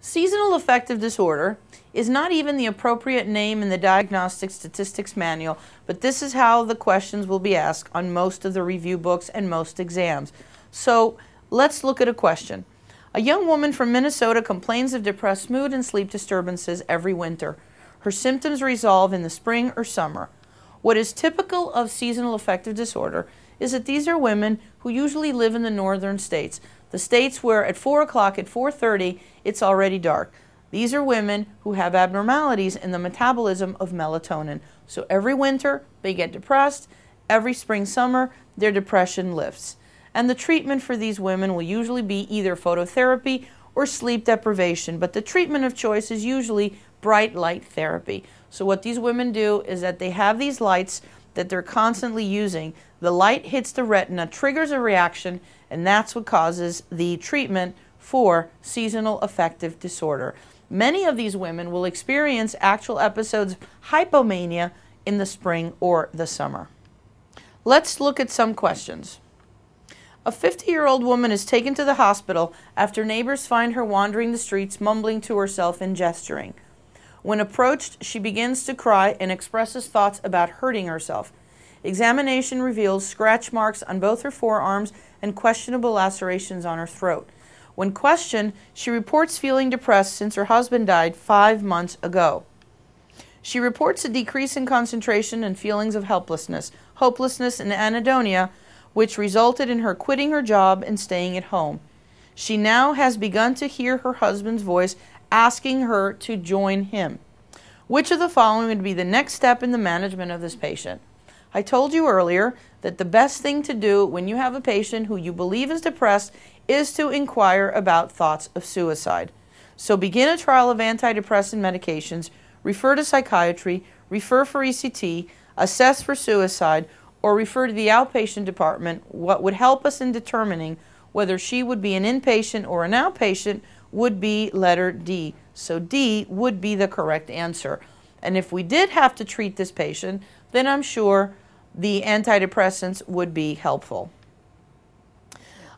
Seasonal affective disorder is not even the appropriate name in the Diagnostic Statistics Manual, but this is how the questions will be asked on most of the review books and most exams. So let's look at a question. A young woman from Minnesota complains of depressed mood and sleep disturbances every winter. Her symptoms resolve in the spring or summer. What is typical of seasonal affective disorder is that these are women who usually live in the northern states, the states where at 4 o'clock, at 4:30, it's already dark. These are women who have abnormalities in the metabolism of melatonin. So every winter, they get depressed. Every spring, summer, their depression lifts. And the treatment for these women will usually be either phototherapy or sleep deprivation, but the treatment of choice is usually bright light therapy. So what these women do is that they have these lights that they're constantly using. The light hits the retina, triggers a reaction, and that's what causes the treatment for seasonal affective disorder. Many of these women will experience actual episodes of hypomania in the spring or the summer. Let's look at some questions. A 50-year-old woman is taken to the hospital after neighbors find her wandering the streets, mumbling to herself and gesturing. When approached, she begins to cry and expresses thoughts about hurting herself. Examination reveals scratch marks on both her forearms and questionable lacerations on her throat. When questioned, she reports feeling depressed since her husband died 5 months ago. She reports a decrease in concentration and feelings of helplessness, hopelessness, and anhedonia, which resulted in her quitting her job and staying at home. She now has begun to hear her husband's voice asking her to join him. Which of the following would be the next step in the management of this patient? I told you earlier that the best thing to do when you have a patient who you believe is depressed is to inquire about thoughts of suicide. So begin a trial of antidepressant medications, refer to psychiatry, refer for ECT, assess for suicide, or refer to the outpatient department. What would help us in determining whether she would be an inpatient or an outpatient would be letter D. So D would be the correct answer. And if we did have to treat this patient, then I'm sure the antidepressants would be helpful.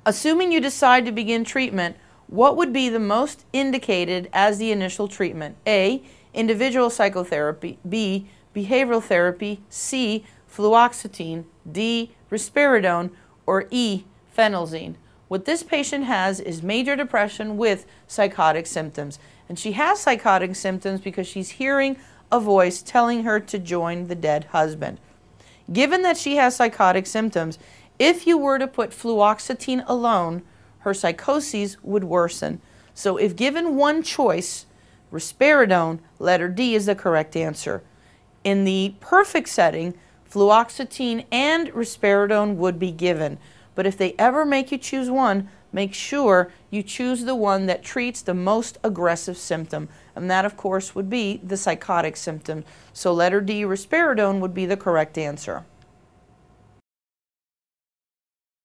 Assuming you decide to begin treatment, what would be the most indicated as the initial treatment? A, individual psychotherapy. B, behavioral therapy. C, fluoxetine. D, risperidone. Or E, phenelzine. What this patient has is major depression with psychotic symptoms. And she has psychotic symptoms because she's hearing a voice telling her to join the dead husband. Given that she has psychotic symptoms, if you were to put fluoxetine alone, her psychoses would worsen. So if given one choice, risperidone, letter D is the correct answer. In the perfect setting, fluoxetine and risperidone would be given. But if they ever make you choose one, make sure you choose the one that treats the most aggressive symptom. And that, of course, would be the psychotic symptom. So letter D, risperidone, would be the correct answer.